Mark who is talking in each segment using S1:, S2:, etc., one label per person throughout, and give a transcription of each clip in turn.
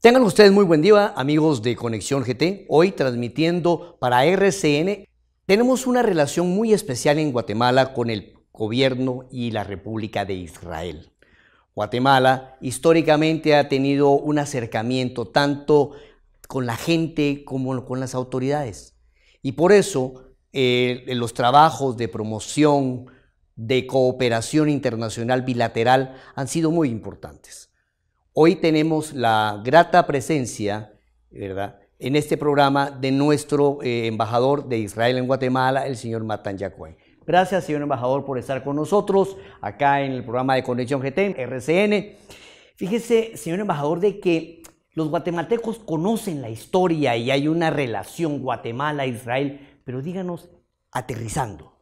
S1: Tengan ustedes muy buen día, amigos de Conexión GT. Hoy transmitiendo para RCN. Tenemos una relación muy especial en Guatemala con el gobierno y la República de Israel. Guatemala históricamente ha tenido un acercamiento tanto con la gente como con las autoridades. Y por eso los trabajos de promoción, de cooperación internacional bilateral han sido muy importantes. Hoy tenemos la grata presencia, ¿verdad?, en este programa de nuestro embajador de Israel en Guatemala, el señor Matan Yacoy. Gracias, señor embajador, por estar con nosotros acá en el programa de Conexión GT, RCN. Fíjese, señor embajador, de que los guatemaltecos conocen la historia y hay una relación Guatemala-Israel, pero díganos, aterrizando,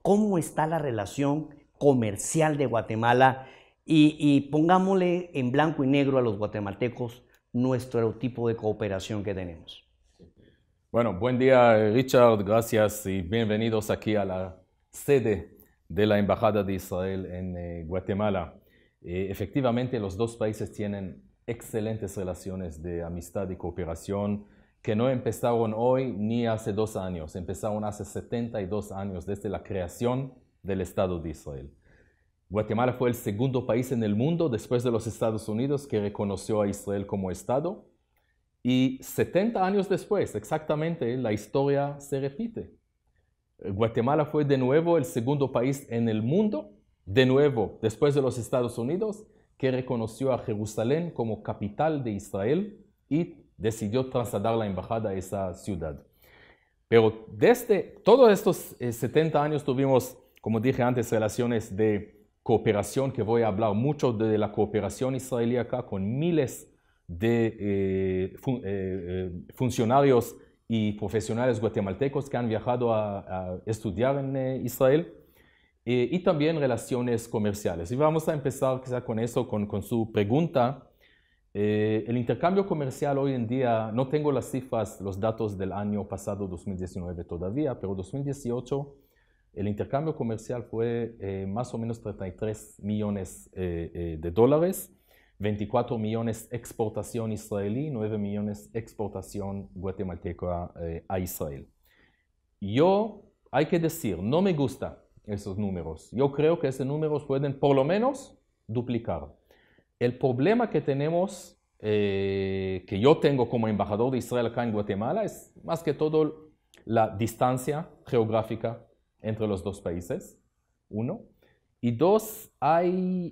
S1: ¿cómo está la relación comercial de Guatemala? Y pongámosle en blanco y negro a los guatemaltecos nuestro tipo de cooperación que tenemos.
S2: Bueno, buen día, Richard, gracias y bienvenidos aquí a la sede de la Embajada de Israel en Guatemala. Efectivamente, los dos países tienen excelentes relaciones de amistad y cooperación que no empezaron hoy ni hace 2 años, empezaron hace 72 años desde la creación del Estado de Israel. Guatemala fue el segundo país en el mundo, después de los Estados Unidos, que reconoció a Israel como Estado. Y 70 años después, exactamente, la historia se repite. Guatemala fue de nuevo el segundo país en el mundo, de nuevo, después de los Estados Unidos, que reconoció a Jerusalén como capital de Israel y decidió trasladar la embajada a esa ciudad. Pero desde todos estos 70 años tuvimos, como dije antes, relaciones de cooperación, que voy a hablar mucho de la cooperación israelí acá, con miles de funcionarios y profesionales guatemaltecos que han viajado a estudiar en Israel, y también relaciones comerciales. Y vamos a empezar quizá con eso, con su pregunta. El intercambio comercial hoy en día, no tengo las cifras, los datos del año pasado, 2019 todavía, pero 2018, el intercambio comercial fue más o menos 33 millones de dólares, 24 millones exportación israelí, 9 millones exportación guatemalteca a Israel. Hay que decir, no me gustan esos números. Yo creo que esos números pueden por lo menos duplicar. El problema que tenemos, que yo tengo como embajador de Israel acá en Guatemala, es más que todo la distancia geográfica entre los dos países, 1. Y 2,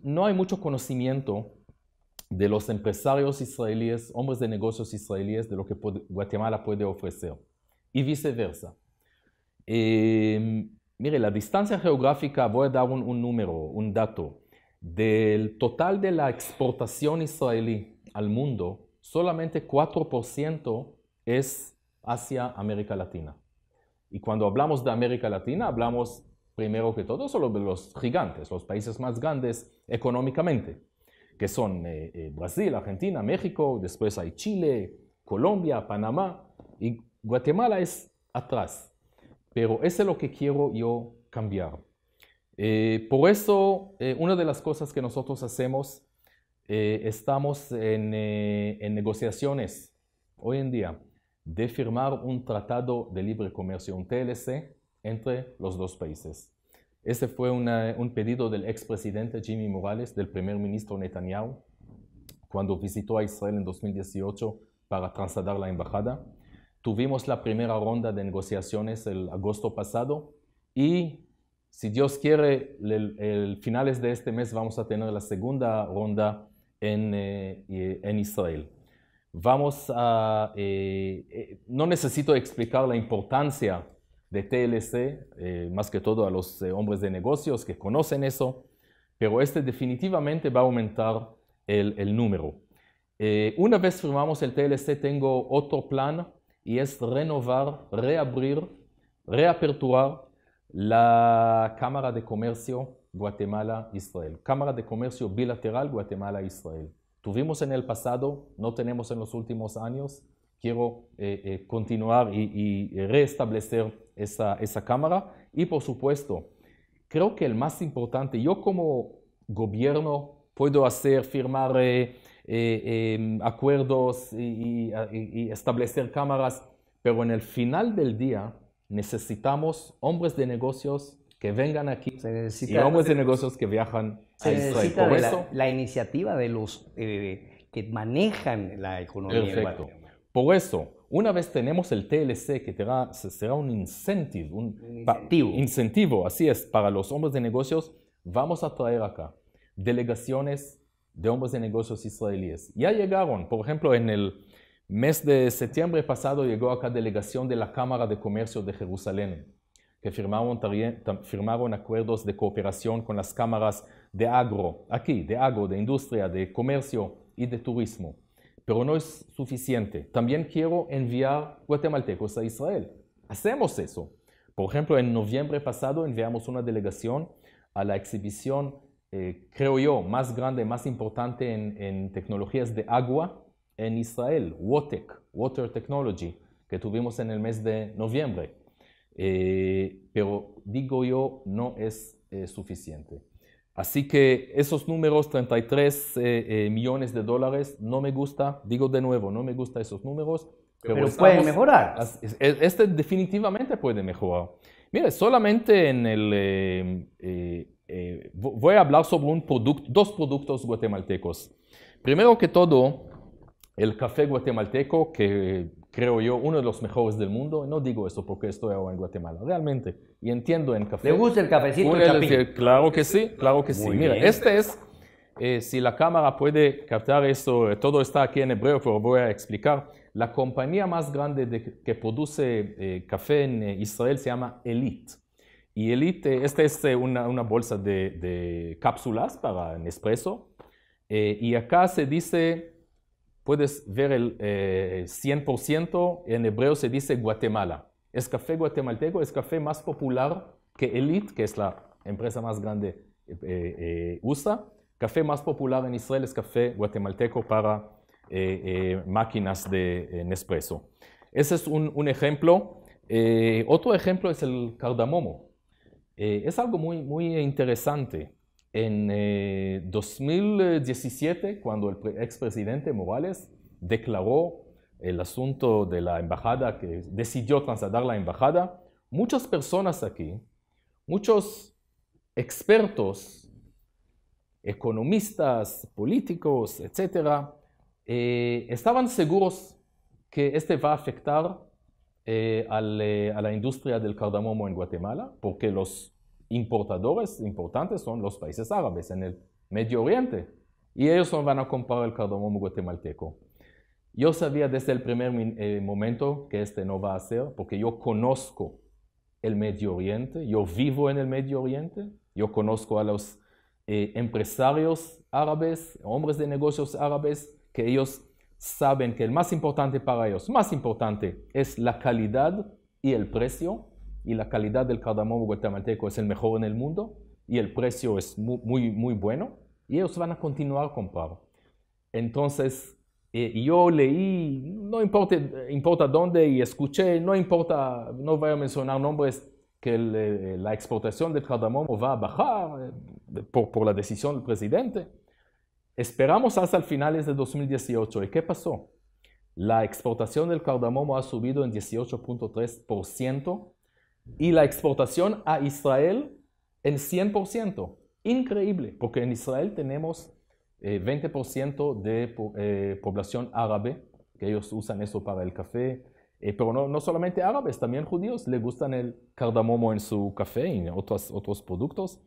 S2: no hay mucho conocimiento de los empresarios israelíes, hombres de negocios israelíes, de lo que Guatemala puede ofrecer. Y viceversa. Mire, la distancia geográfica, voy a dar un número, un dato. Del total de la exportación israelí al mundo, solamente 4% es hacia América Latina. Y cuando hablamos de América Latina, hablamos primero que todo solo de los gigantes, los países más grandes económicamente, que son Brasil, Argentina, México, después hay Chile, Colombia, Panamá, y Guatemala es atrás. Pero eso es lo que quiero yo cambiar. Por eso, una de las cosas que nosotros hacemos, estamos en negociaciones hoy en día de firmar un tratado de libre comercio, un TLC, entre los dos países. Ese fue un pedido del expresidente Jimmy Morales, del primer ministro Netanyahu, cuando visitó a Israel en 2018 para trasladar la embajada. Tuvimos la primera ronda de negociaciones el agosto pasado y, si Dios quiere, el finales de este mes vamos a tener la segunda ronda en Israel. No necesito explicar la importancia de TLC, más que todo a los hombres de negocios que conocen eso, pero definitivamente va a aumentar el número. Una vez firmamos el TLC, tengo otro plan y es renovar, reabrir, reaperturar la Cámara de Comercio Guatemala-Israel. Cámara de Comercio Bilateral Guatemala-Israel. Tuvimos en el pasado, no tenemos en los últimos años. Quiero continuar y restablecer esa cámara. Y por supuesto, creo que el más importante, yo como gobierno puedo firmar acuerdos y establecer cámaras, pero en el final del día necesitamos hombres de negocios que vengan aquí y hombres de negocios que viajan a Israel.
S1: Necesita la iniciativa de los que manejan la economía.
S2: Perfecto. Por eso, una vez tenemos el TLC, que será un incentivo, así es, para los hombres de negocios, vamos a traer acá delegaciones de hombres de negocios israelíes. Ya llegaron, por ejemplo, en el mes de septiembre pasado llegó acá delegación de la Cámara de Comercio de Jerusalén, que firmaron acuerdos de cooperación con las cámaras de agro, de industria, de comercio y de turismo. Pero no es suficiente. También quiero enviar guatemaltecos a Israel. Hacemos eso. Por ejemplo, en noviembre pasado enviamos una delegación a la exhibición, creo yo, más grande, más importante en tecnologías de agua en Israel, WOTEC, Water Technology, que tuvimos en el mes de noviembre. Pero digo yo, no es suficiente. Así que esos números, 33 millones de dólares, no me gusta, digo de nuevo, no me gustan esos números.
S1: Pero pueden mejorar.
S2: Este definitivamente puede mejorar. Mire, solamente en voy a hablar sobre dos productos guatemaltecos. Primero que todo, el café guatemalteco, que creo yo, uno de los mejores del mundo. No digo eso porque estoy ahora en Guatemala, realmente. Y entiendo en café.
S1: ¿Le gusta el cafecito Chapín?
S2: Claro que sí, claro que sí. Mira, este es, si la cámara puede captar eso, todo está aquí en hebreo, pero voy a explicar. La compañía más grande que produce café en Israel se llama Elite. Y Elite, esta es una bolsa de cápsulas para Nespresso. Y acá se dice... Puedes ver el 100%, en hebreo se dice Guatemala. Es café guatemalteco, es café más popular que Elite, que es la empresa más grande USA. Café más popular en Israel es café guatemalteco para máquinas de Nespresso. Ese es un ejemplo. Otro ejemplo es el cardamomo. Es algo muy interesante. En 2017, cuando el expresidente Morales declaró el asunto de la embajada, que decidió trasladar la embajada, muchas personas aquí, muchos expertos, economistas, políticos, etcétera, estaban seguros que este va a afectar a la industria del cardamomo en Guatemala, porque los importadores importantes son los países árabes en el Medio Oriente y ellos no van a comprar el cardamomo guatemalteco. Yo sabía desde el primer momento que este no va a ser, porque yo conozco el Medio Oriente, yo vivo en el Medio Oriente, yo conozco a los empresarios árabes, hombres de negocios árabes, que ellos saben que el más importante para ellos, más importante, es la calidad y el precio. Y la calidad del cardamomo guatemalteco es el mejor en el mundo y el precio es muy bueno y ellos van a continuar a comprar. Entonces, yo leí, no importa dónde, y escuché, no importa, no voy a mencionar nombres, que la exportación del cardamomo va a bajar por la decisión del presidente. Esperamos hasta finales de 2018. ¿Y qué pasó? La exportación del cardamomo ha subido en 18.3%. Y la exportación a Israel en 100%. Increíble, porque en Israel tenemos 20% de población árabe, que ellos usan eso para el café, pero no solamente árabes, también judíos les gustan el cardamomo en su café y en otros productos.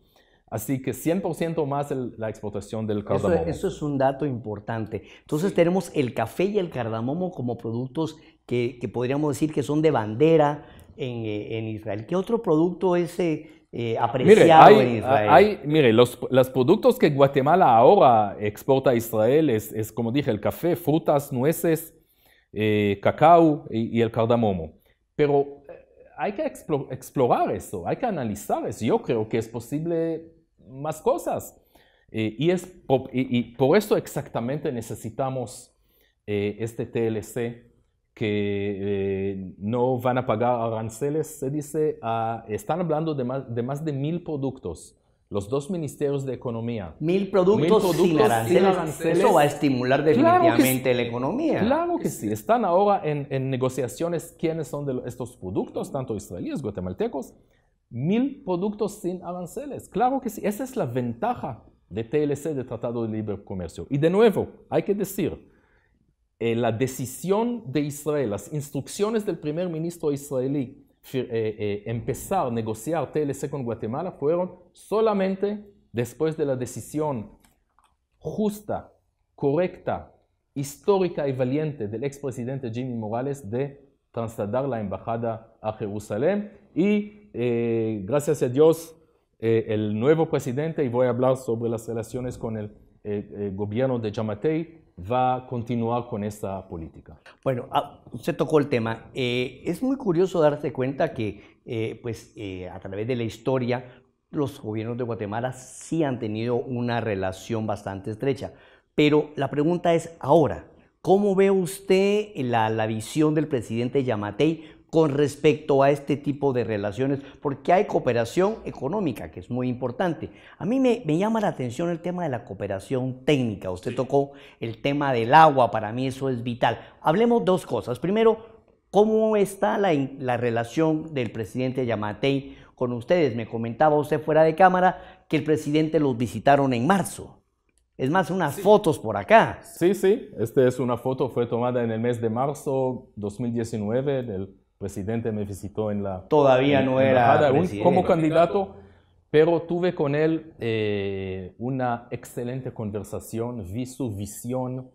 S2: Así que 100% más la exportación del cardamomo.
S1: Eso es un dato importante. Entonces tenemos el café y el cardamomo como productos que podríamos decir que son de bandera en Israel. ¿Qué otro producto es apreciado en Israel?
S2: Mire, los productos que Guatemala ahora exporta a Israel es como dije, el café, frutas, nueces, cacao y el cardamomo. Pero hay que explorar eso, hay que analizar eso. Yo creo que es posible más cosas. Y por eso exactamente necesitamos este TLC, que no van a pagar aranceles, se dice. Están hablando de más de 1000 productos los dos ministerios de Economía.
S1: 1000 productos sin aranceles. Eso va a estimular definitivamente la economía.
S2: Claro que sí. Están ahora en negociaciones quiénes son de estos productos, tanto israelíes, guatemaltecos. 1000 productos sin aranceles. Claro que sí. Esa es la ventaja de TLC, de Tratado de Libre Comercio. Y de nuevo, hay que decir, la decisión de Israel, las instrucciones del primer ministro israelí, empezar a negociar TLC con Guatemala fueron solamente después de la decisión justa, correcta, histórica y valiente del expresidente Jimmy Morales de trasladar la embajada a Jerusalén. Y gracias a Dios, el nuevo presidente, y voy a hablar sobre las relaciones con el gobierno de Giammattei, va a continuar con esta política.
S1: Bueno, usted tocó el tema. Es muy curioso darse cuenta que a través de la historia los gobiernos de Guatemala sí han tenido una relación bastante estrecha. Pero la pregunta es ahora, ¿cómo ve usted la visión del presidente Giammattei con respecto a este tipo de relaciones? Porque hay cooperación económica, que es muy importante. A mí me llama la atención el tema de la cooperación técnica. Usted tocó el tema del agua, para mí eso es vital. Hablemos dos cosas. Primero, ¿cómo está la relación del presidente Giammattei con ustedes? Me comentaba usted fuera de cámara que el presidente los visitaron en marzo. Es más, unas fotos por acá.
S2: Sí, sí. Esta es una foto, fue tomada en el mes de marzo 2019 del presidente me visitó en la...
S1: Todavía no era
S2: como candidato, pero tuve con él una excelente conversación, vi su visión,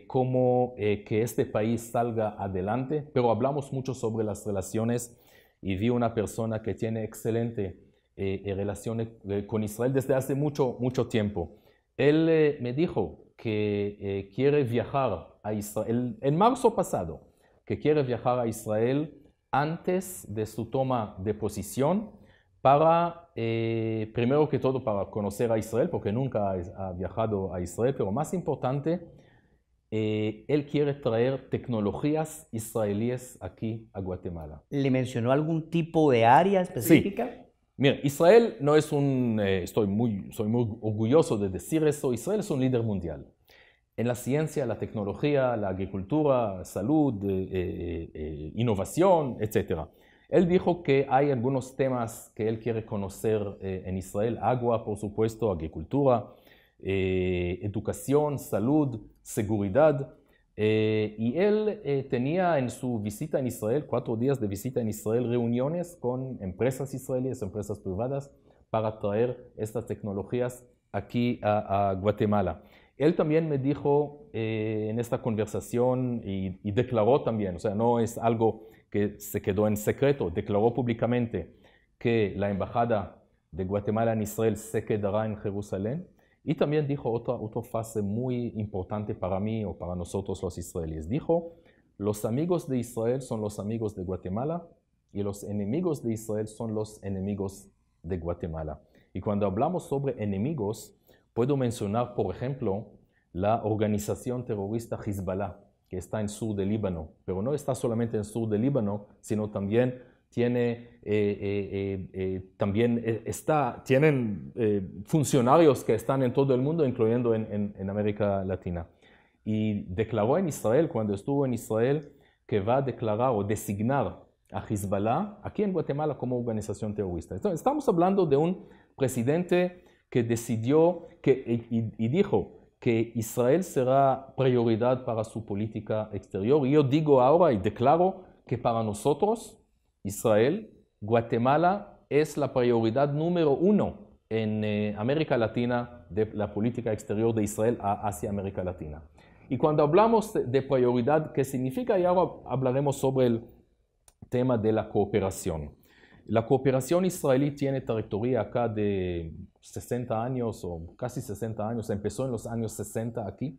S2: cómo que este país salga adelante, pero hablamos mucho sobre las relaciones y vi una persona que tiene excelente relaciones con Israel desde hace mucho tiempo. Él me dijo que quiere viajar a Israel en marzo pasado, que quiere viajar a Israel antes de su toma de posición para, primero que todo, para conocer a Israel, porque nunca ha viajado a Israel, pero más importante, él quiere traer tecnologías israelíes aquí a Guatemala.
S1: ¿Le mencionó algún tipo de área específica?
S2: Sí. Mira, Israel no es soy muy orgulloso de decir eso, Israel es un líder mundial. En la ciencia, la tecnología, la agricultura, salud, innovación, etc. Él dijo que hay algunos temas que él quiere conocer en Israel: agua, por supuesto, agricultura, educación, salud, seguridad. Y él tenía en su visita en Israel, 4 días de visita en Israel, reuniones con empresas israelíes, empresas privadas, para traer estas tecnologías aquí a Guatemala. Él también me dijo en esta conversación y declaró también, o sea, no es algo que se quedó en secreto, declaró públicamente que la embajada de Guatemala en Israel se quedará en Jerusalén. Y también dijo otra frase muy importante para mí o para nosotros los israelíes. Dijo, los amigos de Israel son los amigos de Guatemala y los enemigos de Israel son los enemigos de Guatemala. Y cuando hablamos sobre enemigos, puedo mencionar, por ejemplo, la organización terrorista Hezbollah, que está en sur del Líbano, pero no está solamente en sur del Líbano, sino también tienen funcionarios que están en todo el mundo, incluyendo en América Latina. Y declaró en Israel, cuando estuvo en Israel, que va a declarar o designar a Hezbollah aquí en Guatemala como organización terrorista. Entonces, estamos hablando de un presidente que decidió y dijo que Israel será prioridad para su política exterior. Y yo digo ahora y declaro que para nosotros, Israel, Guatemala es la prioridad número 1 en América Latina de la política exterior de Israel hacia América Latina. Y cuando hablamos de prioridad, ¿qué significa? Y ahora hablaremos sobre el tema de la cooperación. La cooperación israelí tiene trayectoria acá de 60 años o casi 60 años, empezó en los años 60 aquí.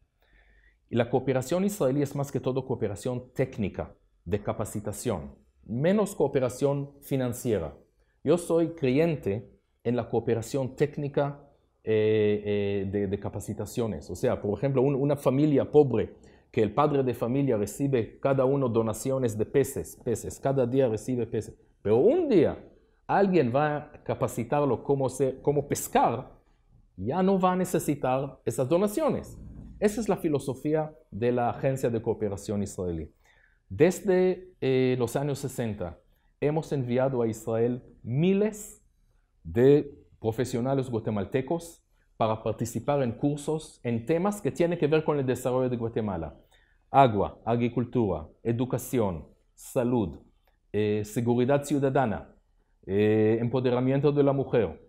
S2: Y la cooperación israelí es más que todo cooperación técnica, de capacitación, menos cooperación financiera. Yo soy creyente en la cooperación técnica de capacitaciones. O sea, por ejemplo, una familia pobre, que el padre de familia recibe cada uno donaciones de peces, cada día recibe peces. Pero un día alguien va a capacitarlo cómo pescar, ya no va a necesitar esas donaciones. Esa es la filosofía de la Agencia de Cooperación Israelí. Desde los años 60 hemos enviado a Israel miles de profesionales guatemaltecos para participar en cursos en temas que tienen que ver con el desarrollo de Guatemala. Agua, agricultura, educación, salud, seguridad ciudadana, empoderamiento de la mujer,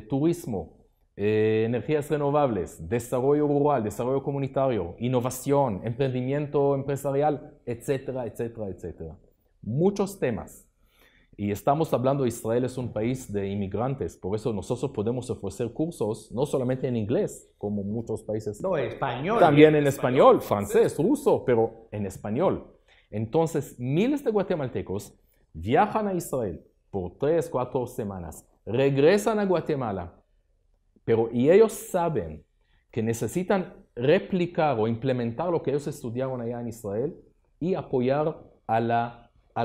S2: turismo, energías renovables, desarrollo rural, desarrollo comunitario, innovación, emprendimiento empresarial, etcétera, etcétera, etcétera. Muchos temas. Y estamos hablando, Israel es un país de inmigrantes, por eso nosotros podemos ofrecer cursos, no solamente en inglés, como muchos países.
S1: No, español.
S2: También en español, francés, ruso, pero en español. Entonces, miles de guatemaltecos viajan a Israel por 3, 4 semanas, regresan a Guatemala, y ellos saben que necesitan replicar o implementar lo que ellos estudiaron allá en Israel y apoyar a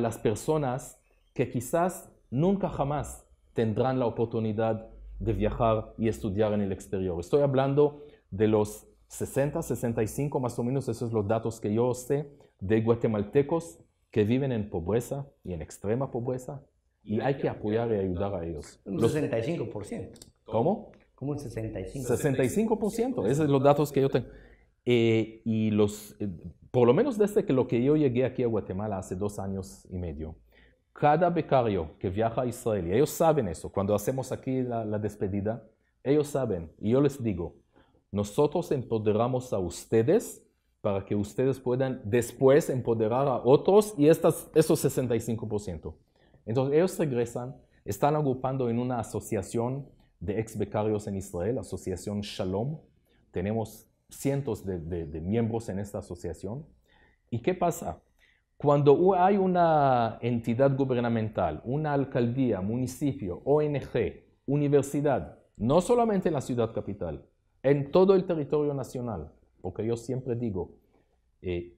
S2: las personas que quizás nunca jamás tendrán la oportunidad de viajar y estudiar en el exterior. Estoy hablando de los 60, 65 más o menos, esos son los datos que yo sé, de guatemaltecos que viven en pobreza y en extrema pobreza, y hay que apoyar y ayudar a ellos.
S1: Un 65%.
S2: ¿Cómo?
S1: Como un 65%.
S2: 65%, esos son los datos que yo tengo. Por lo menos desde que yo llegué aquí a Guatemala hace 2 años y medio, cada becario que viaja a Israel, y ellos saben eso, cuando hacemos aquí la despedida, ellos saben, y yo les digo, nosotros empoderamos a ustedes para que ustedes puedan después empoderar a otros y esos 65%. Entonces ellos regresan, están agrupando en una asociación de ex becarios en Israel, Asociación Shalom. Tenemos cientos de miembros en esta asociación. ¿Y qué pasa? Cuando hay una entidad gubernamental, una alcaldía, municipio, ONG, universidad, no solamente en la ciudad capital, en todo el territorio nacional, porque yo siempre digo,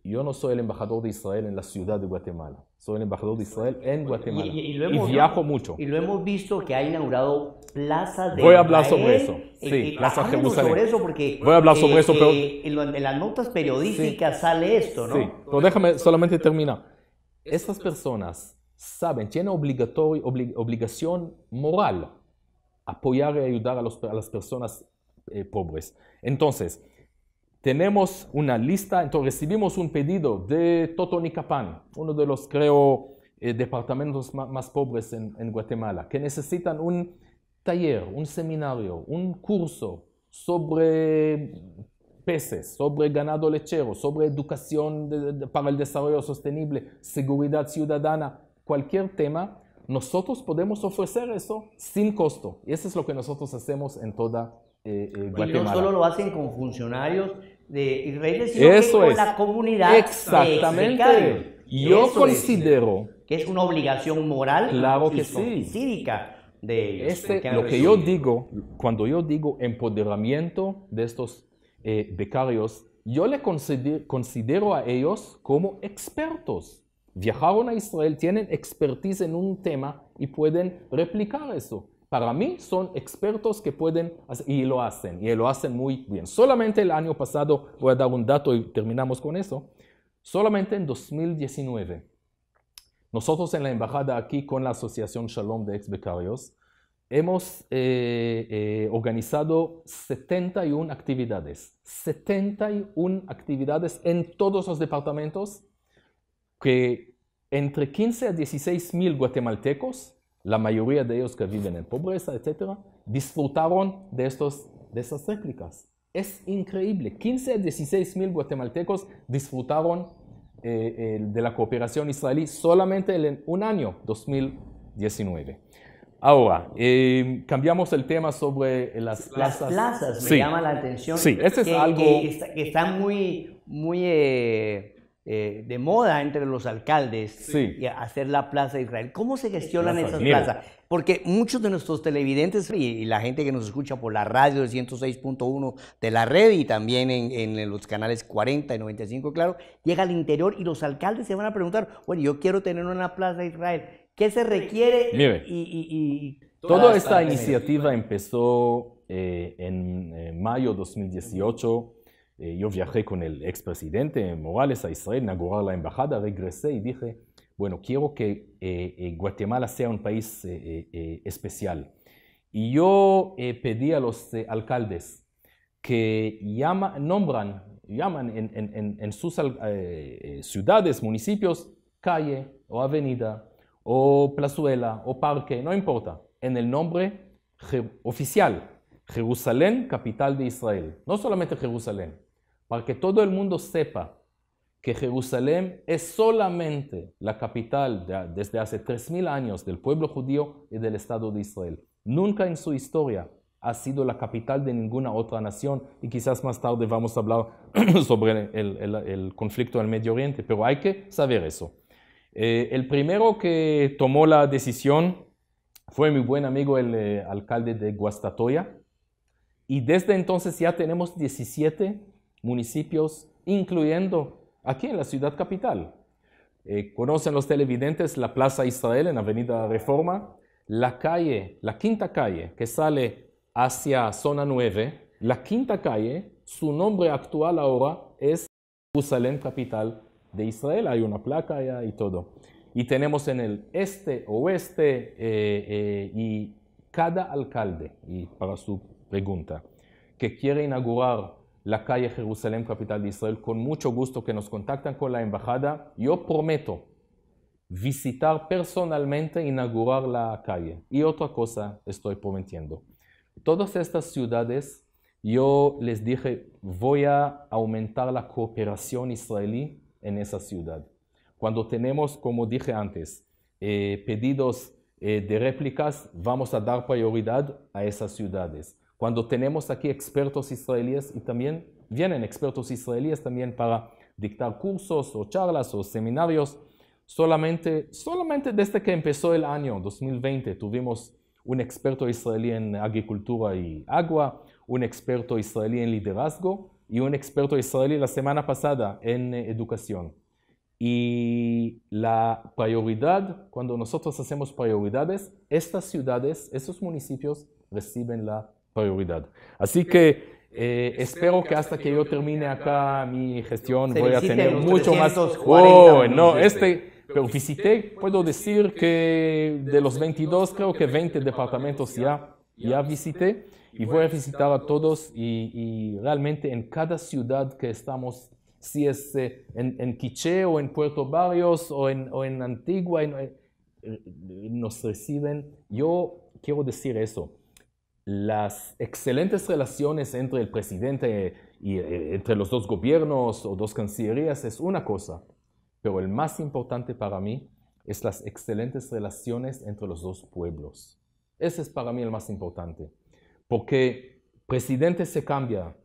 S2: yo no soy el embajador de Israel en la ciudad de Guatemala, soy el embajador de Israel en Guatemala y viajo mucho.
S1: Y lo hemos visto que ha inaugurado plazas de
S2: Voy a hablar sobre eso, sí,
S1: Plaza
S2: Jerusalén.
S1: Sobre eso porque
S2: voy a hablar sobre eso, pero
S1: en las notas periodísticas sale esto, ¿no?
S2: Sí, pero déjame solamente terminar. Estas personas saben, tienen obligación moral apoyar y ayudar a las personas pobres. Entonces, tenemos una lista, entonces recibimos un pedido de Totonicapán, uno de los, creo, departamentos más pobres en Guatemala, que necesitan un taller, un seminario, un curso sobre peces, sobre ganado lechero, sobre educación para el desarrollo sostenible, seguridad ciudadana, cualquier tema, nosotros podemos ofrecer eso sin costo. Y eso es lo que nosotros hacemos en toda Guatemala.
S1: Y no solo lo hacen con funcionarios de Israel, sino que con la comunidad.
S2: Exactamente. Yo considero
S1: que es una obligación moral
S2: claro que
S1: y cívica de ellos.
S2: Lo que yo digo, cuando yo digo empoderamiento de estos becarios, yo le considero a ellos como expertos. Viajaron a Israel, tienen expertise en un tema y pueden replicar eso. Para mí son expertos que pueden hacer, y lo hacen muy bien. Solamente el año pasado, voy a dar un dato y terminamos con eso, solamente en 2019, nosotros en la embajada aquí con la Asociación Shalom de Ex Becarios, hemos organizado 71 actividades. 71 actividades en todos los departamentos que entre 15 a 16 mil guatemaltecos, la mayoría de ellos que viven en pobreza, etc., disfrutaron de estas réplicas. Es increíble. 15 a 16 mil guatemaltecos disfrutaron de la cooperación israelí solamente en un año, 2019. Ahora, cambiamos el tema sobre las plazas.
S1: Las plazas me llama la atención.
S2: Sí, ese es algo
S1: que están muy de moda entre los alcaldes, y hacer la Plaza de Israel. ¿Cómo se gestionan esas plazas? Porque muchos de nuestros televidentes y la gente que nos escucha por la radio del 106.1 de la red y también en los canales 40 y 95, claro, llega al interior y los alcaldes se van a preguntar, bueno, yo quiero tener una Plaza de Israel. ¿Qué se requiere?
S2: Mire, toda esta iniciativa empezó en mayo de 2018. Yo viajé con el expresidente Morales a Israel, inaugurar la embajada, regresé y dije, bueno, quiero que Guatemala sea un país especial. Y yo pedí a los alcaldes que llaman en sus ciudades, municipios, calle o avenida o plazuela o parque, no importa, en el nombre oficial, Jerusalén, capital de Israel. No solamente Jerusalén, para que todo el mundo sepa que Jerusalén es solamente la capital desde hace 3000 años del pueblo judío y del Estado de Israel. Nunca en su historia ha sido la capital de ninguna otra nación, y quizás más tarde vamos a hablar sobre el conflicto en el Medio Oriente, pero hay que saber eso. El primero que tomó la decisión fue mi buen amigo el alcalde de Guastatoya, y desde entonces ya tenemos 17 municipios, incluyendo aquí en la ciudad capital. Conocen los televidentes la Plaza Israel en Avenida Reforma, la calle, la quinta calle que sale hacia Zona 9, la quinta calle, su nombre actual ahora es Jerusalén, capital de Israel. Hay una placa allá y todo. Y tenemos en el este, oeste, y cada alcalde, y para su pregunta, que quiere inaugurar la calle Jerusalén, capital de Israel, con mucho gusto que nos contactan con la embajada. Yo prometo visitar personalmente e inaugurar la calle. Y otra cosa estoy prometiendo. Todas estas ciudades, yo les dije, voy a aumentar la cooperación israelí en esa ciudad. Cuando tenemos, como dije antes, pedidos de réplicas, vamos a dar prioridad a esas ciudades. Cuando tenemos aquí expertos israelíes, y también vienen expertos israelíes también para dictar cursos o charlas o seminarios, solamente desde que empezó el año 2020 tuvimos un experto israelí en agricultura y agua, un experto israelí en liderazgo y un experto israelí la semana pasada en educación. Y la prioridad, cuando nosotros hacemos prioridades, estas ciudades, esos municipios reciben la prioridad. Así que espero que hasta que yo termine acá mi gestión voy a tener mucho más. Pero visité, puedo decir que de los 22, creo que 20 departamentos ya visité, y voy a visitar a todos, y realmente en cada ciudad que estamos, si es en Quiché o en Puerto Barrios o en Antigua, nos reciben. Yo quiero decir eso. Las excelentes relaciones entre el presidente y entre los dos gobiernos o dos cancillerías es una cosa, pero el más importante para mí es las excelentes relaciones entre los dos pueblos. Ese es para mí el más importante, porque presidente se cambia,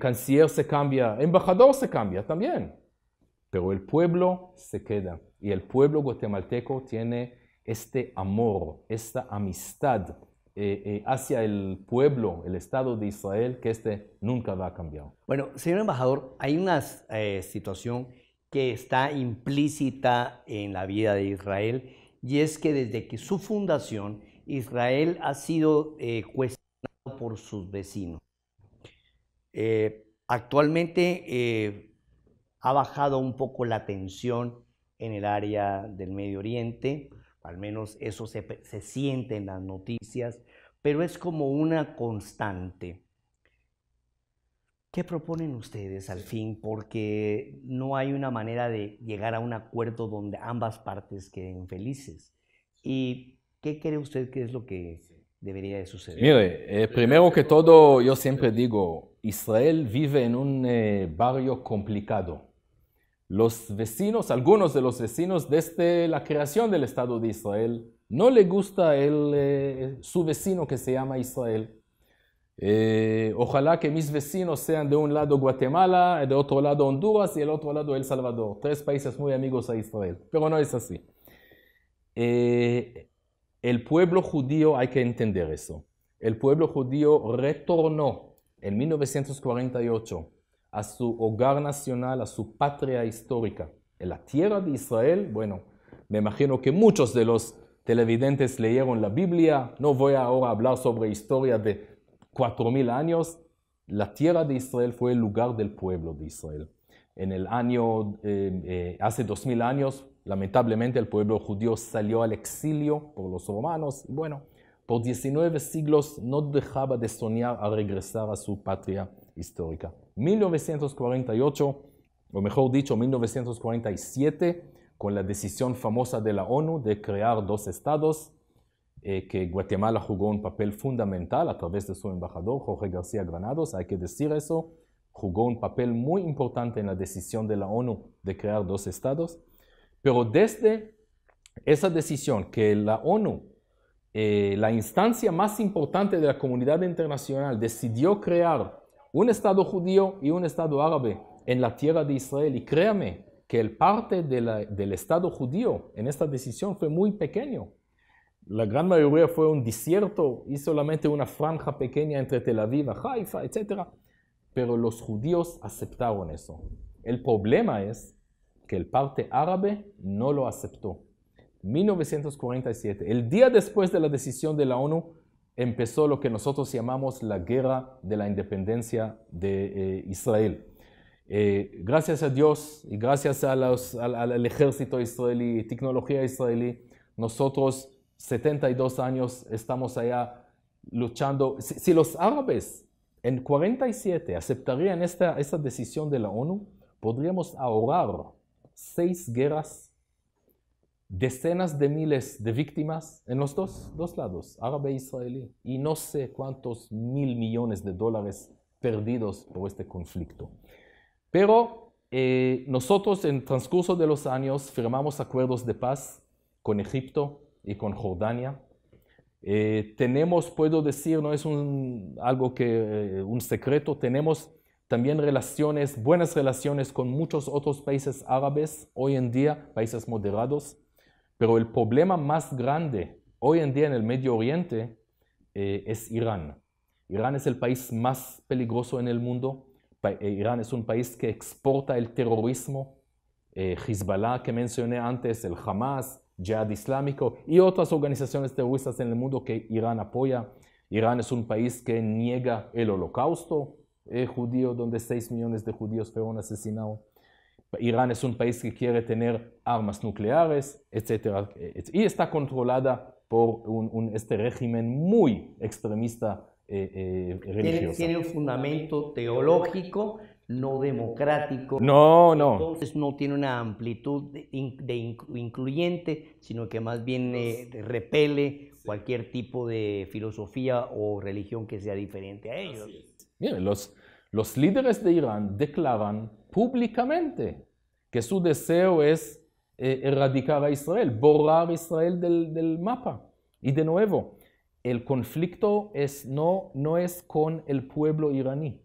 S2: canciller se cambia, embajador se cambia también, pero el pueblo se queda, y el pueblo guatemalteco tiene este amor, esta amistad hacia el pueblo, el Estado de Israel, que nunca va a cambiar.
S1: Bueno, señor embajador, hay una situación que está implícita en la vida de Israel, y es que desde que su fundación, Israel ha sido cuestionado por sus vecinos. Actualmente ha bajado un poco la tensión en el área del Medio Oriente, al menos eso se siente en las noticias, pero es como una constante. ¿Qué proponen ustedes al fin? Porque no hay una manera de llegar a un acuerdo donde ambas partes queden felices. ¿Y qué cree usted que es lo que debería de suceder?
S2: Mire, primero que todo, yo siempre digo, Israel vive en un barrio complicado. Los vecinos, algunos de los vecinos desde la creación del Estado de Israel, no le gusta su vecino que se llama Israel. Ojalá que mis vecinos sean de un lado Guatemala, de otro lado Honduras y del otro lado El Salvador. 3 países muy amigos a Israel, pero no es así. El pueblo judío, hay que entender eso. El pueblo judío retornó en 1948 a su hogar nacional, a su patria histórica. En la tierra de Israel, bueno, me imagino que muchos de los televidentes leyeron la Biblia. No voy ahora a hablar sobre historia de 4000 años. La tierra de Israel fue el lugar del pueblo de Israel. En el año, hace 2000 años, lamentablemente el pueblo judío salió al exilio por los romanos. Y bueno, por 19 siglos no dejaba de soñar a regresar a su patria histórica. 1948, o mejor dicho, 1947, con la decisión famosa de la ONU de crear 2 estados, que Guatemala jugó un papel fundamental a través de su embajador, Jorge García Granados, hay que decir eso, jugó un papel muy importante en la decisión de la ONU de crear 2 estados. Pero desde esa decisión que la ONU, la instancia más importante de la comunidad internacional, decidió crear un estado judío y un estado árabe en la tierra de Israel, y créame que el parte del estado judío en esta decisión fue muy pequeño. La gran mayoría fue un desierto y solamente una franja pequeña entre Tel Aviv, Haifa, etc. Pero los judíos aceptaron eso. El problema es que el parte árabe no lo aceptó. 1947, el día después de la decisión de la ONU, empezó lo que nosotros llamamos la guerra de la independencia de Israel. Gracias a Dios y gracias al ejército israelí, tecnología israelí, nosotros 72 años estamos allá luchando. Si los árabes en 47 aceptarían esta decisión de la ONU, podríamos ahorrar 6 guerras, decenas de miles de víctimas en los dos lados, árabe e israelí, y no sé cuántos mil millones de dólares perdidos por este conflicto. Pero nosotros en el transcurso de los años firmamos acuerdos de paz con Egipto y con Jordania. Tenemos, puedo decir, no es un secreto, tenemos también buenas relaciones con muchos otros países árabes, hoy en día países moderados, pero el problema más grande hoy en día en el Medio Oriente es Irán. Irán es el país más peligroso en el mundo. Irán es un país que exporta el terrorismo, Hezbollah que mencioné antes, el Hamas, Jihad Islámico y otras organizaciones terroristas en el mundo que Irán apoya. Irán es un país que niega el holocausto judío, donde 6 millones de judíos fueron asesinados. Irán es un país que quiere tener armas nucleares, etc. Y está controlada por este régimen muy extremista religioso.
S1: Tiene un fundamento teológico, no democrático.
S2: No.
S1: Entonces no tiene una amplitud incluyente, sino que más bien repele cualquier tipo de filosofía o religión que sea diferente a ellos.
S2: Miren, los líderes de Irán declaran públicamente que su deseo es erradicar a Israel, borrar a Israel del mapa. Y de nuevo, el conflicto no es con el pueblo iraní.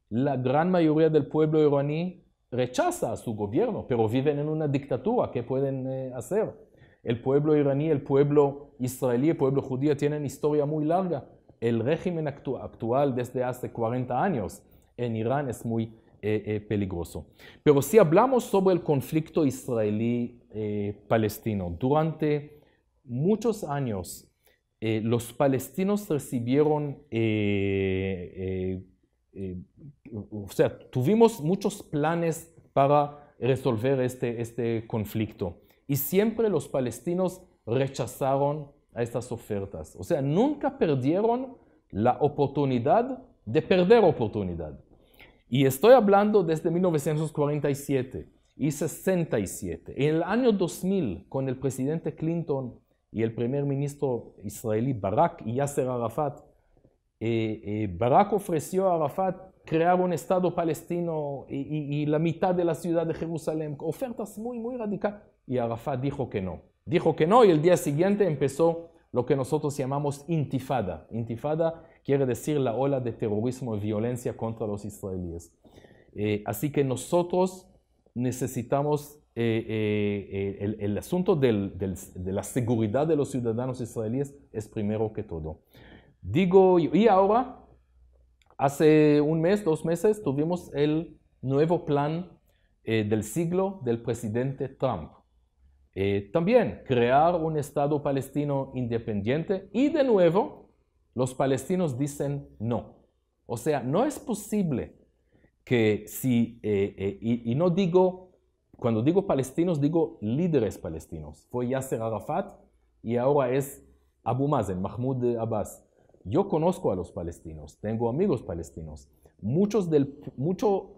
S2: La gran mayoría del pueblo iraní rechaza a su gobierno, pero viven en una dictadura. ¿Qué pueden hacer? El pueblo iraní, el pueblo israelí, el pueblo judío tienen historia muy larga. El régimen actual desde hace 40 años en Irán es muy peligroso. Pero si hablamos sobre el conflicto israelí-palestino, durante muchos años los palestinos recibieron, tuvimos muchos planes para resolver este conflicto y siempre los palestinos rechazaron a estas ofertas. O sea, nunca perdieron la oportunidad de perder oportunidad. Y estoy hablando desde 1947 y 67. En el año 2000, con el presidente Clinton y el primer ministro israelí Barak y Yasser Arafat, Barak ofreció a Arafat crear un Estado palestino y la mitad de la ciudad de Jerusalén, ofertas muy, muy radicales. Y Arafat dijo que no. Dijo que no y el día siguiente empezó lo que nosotros llamamos intifada. Intifada quiere decir la ola de terrorismo y violencia contra los israelíes. Así que nosotros necesitamos el asunto de la seguridad de los ciudadanos israelíes es primero que todo. Digo, y ahora, hace un mes, 2 meses, tuvimos el nuevo plan del siglo del presidente Trump. También crear un Estado palestino independiente y de nuevo los palestinos dicen no. O sea, no es posible que si, y no digo, cuando digo palestinos, digo líderes palestinos. Fue Yasser Arafat y ahora es Abu Mazen, Mahmoud Abbas. Yo conozco a los palestinos, tengo amigos palestinos. Mucho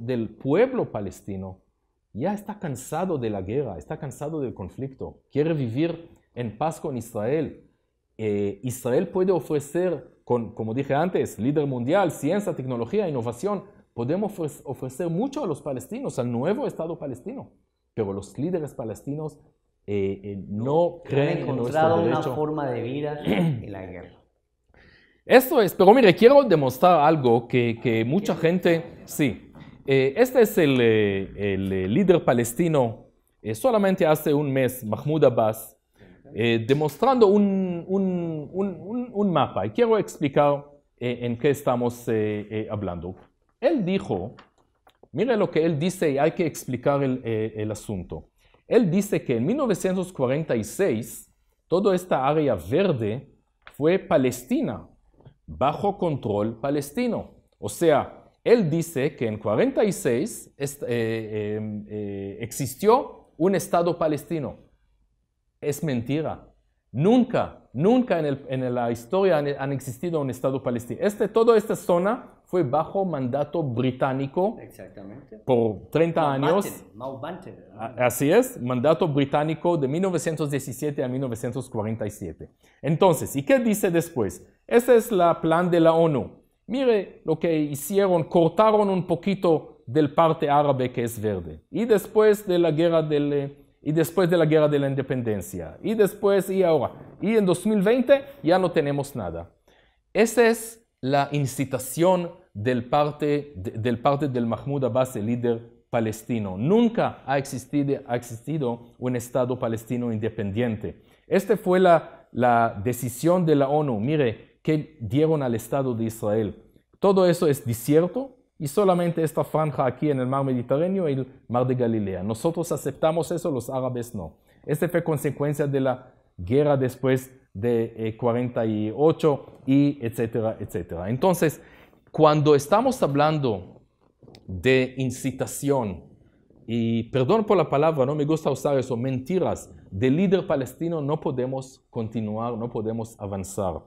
S2: del pueblo palestino ya está cansado de la guerra, está cansado del conflicto, quiere vivir en paz con Israel. Israel puede ofrecer, como dije antes, líder mundial, ciencia, tecnología, innovación. Podemos ofrecer mucho a los palestinos, al nuevo Estado palestino, pero los líderes palestinos no creen en nuestro derecho.
S1: Han encontrado una forma de vida en la guerra.
S2: Esto es, pero mire, quiero demostrar algo que mucha gente, sí. Este es el líder palestino, solamente hace un mes, Mahmoud Abbas, demostrando un mapa. Y quiero explicar en qué estamos hablando. Él dijo, mire lo que él dice y hay que explicar el asunto. Él dice que en 1946, toda esta área verde fue Palestina, bajo control palestino. O sea, él dice que en 1946 existió un Estado palestino. Es mentira. Nunca en la historia han existido un Estado palestino. Toda esta zona fue bajo mandato británico.
S1: Exactamente.
S2: Por 30 años.
S1: Mountbatten.
S2: Así es, mandato británico de 1917 a 1947. Entonces, ¿y qué dice después? Ese es el plan de la ONU. Mire lo que hicieron, cortaron un poquito del parte árabe que es verde. Y después de la guerra de la independencia. Y después y ahora. Y en 2020 ya no tenemos nada. Esa es la incitación del parte del Mahmoud Abbas, el líder palestino. Nunca ha existido un Estado palestino independiente. Esta fue la decisión de la ONU. Mire, que dieron al Estado de Israel. Todo eso es desierto y solamente esta franja aquí en el mar Mediterráneo y el mar de Galilea. Nosotros aceptamos eso, los árabes no. Esta fue consecuencia de la guerra después de 48 y etcétera, etcétera. Entonces, cuando estamos hablando de incitación, y perdón por la palabra, no me gusta usar eso, mentiras, del líder palestino no podemos continuar, no podemos avanzar.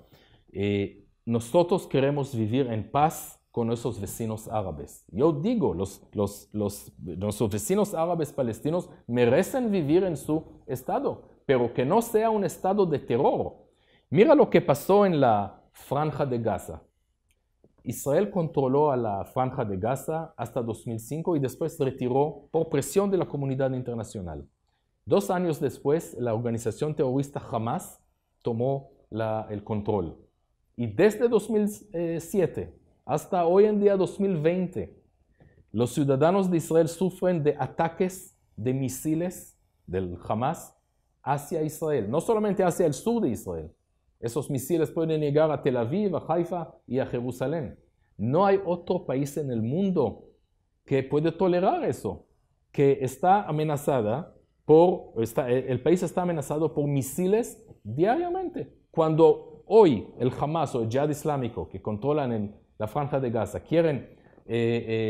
S2: Nosotros queremos vivir en paz con nuestros vecinos árabes. Yo digo, nuestros vecinos árabes palestinos merecen vivir en su estado, pero que no sea un estado de terror. Mira lo que pasó en la Franja de Gaza. Israel controló a la Franja de Gaza hasta 2005 y después retiró por presión de la comunidad internacional. 2 años después, la organización terrorista Hamas tomó el control. Y desde 2007 hasta hoy en día 2020, los ciudadanos de Israel sufren de ataques de misiles del Hamas hacia Israel, no solamente hacia el sur de Israel. Esos misiles pueden llegar a Tel Aviv, a Haifa y a Jerusalén. No hay otro país en el mundo que puede tolerar eso, que está amenazada el país está amenazado por misiles diariamente. Cuando hoy el Hamas o el Jihad Islámico que controlan en la Franja de Gaza quieren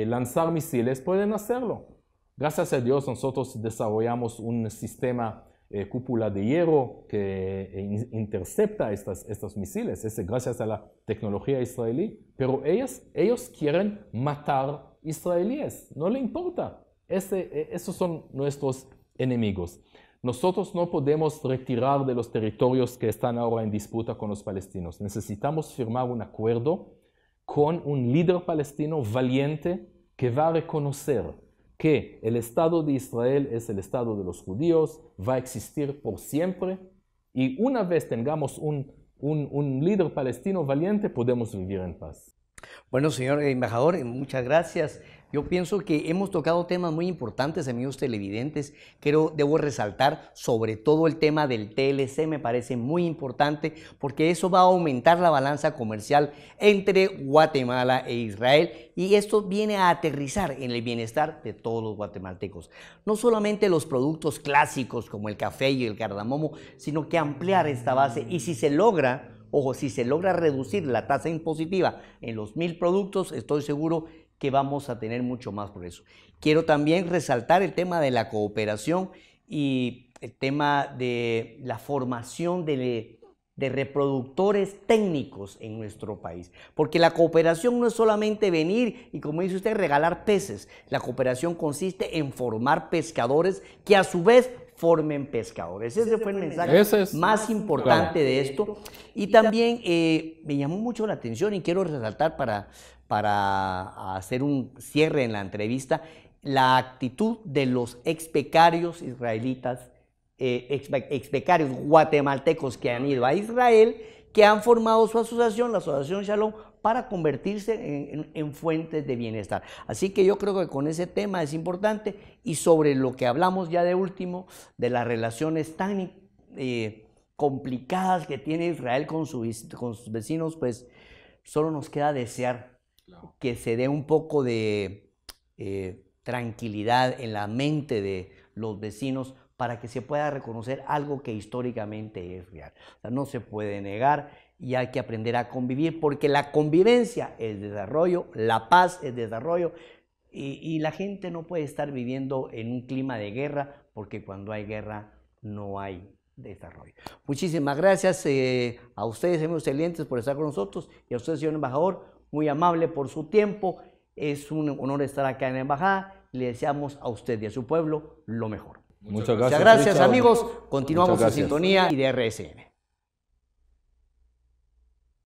S2: lanzar misiles, pueden hacerlo. Gracias a Dios nosotros desarrollamos un sistema cúpula de hierro que intercepta estos misiles, gracias a la tecnología israelí, pero ellos quieren matar israelíes, no le importa. Esos son nuestros enemigos. Nosotros no podemos retirar de los territorios que están ahora en disputa con los palestinos. Necesitamos firmar un acuerdo con un líder palestino valiente que va a reconocer que el Estado de Israel es el Estado de los judíos, va a existir por siempre, y una vez tengamos un líder palestino valiente, podemos vivir en paz.
S1: Bueno, señor embajador, muchas gracias. Yo pienso que hemos tocado temas muy importantes, amigos televidentes. Debo resaltar sobre todo el tema del TLC, me parece muy importante porque eso va a aumentar la balanza comercial entre Guatemala e Israel y esto viene a aterrizar en el bienestar de todos los guatemaltecos. No solamente los productos clásicos como el café y el cardamomo, sino que ampliar esta base y si se logra, ojo, si se logra reducir la tasa impositiva en los 1000 productos, estoy seguro que vamos a tener mucho más progreso. Quiero también resaltar el tema de la cooperación y el tema de la formación de reproductores técnicos en nuestro país. Porque la cooperación no es solamente venir y, como dice usted, regalar peces. La cooperación consiste en formar pescadores que a su vez formen pescadores. Ese fue el mensaje más importante de esto. Y también me llamó mucho la atención y quiero resaltar para hacer un cierre en la entrevista, la actitud de los expecarios israelitas, expecarios guatemaltecos que han ido a Israel, que han formado su asociación, la Asociación Shalom, para convertirse en fuentes de bienestar. Así que yo creo que con ese tema es importante y sobre lo que hablamos ya de último, de las relaciones tan complicadas que tiene Israel con sus vecinos, pues solo nos queda desear que se dé un poco de tranquilidad en la mente de los vecinos para que se pueda reconocer algo que históricamente es real. O sea, no se puede negar y hay que aprender a convivir porque la convivencia es desarrollo, la paz es desarrollo y la gente no puede estar viviendo en un clima de guerra porque cuando hay guerra no hay desarrollo. Muchísimas gracias a ustedes, amigos televidentes, por estar con nosotros y a usted, señor embajador, muy amable por su tiempo. Es un honor estar acá en la embajada y le deseamos a usted y a su pueblo lo mejor.
S2: Muchas gracias,
S1: Richard. Amigos. Continuamos en sintonía y de RSN.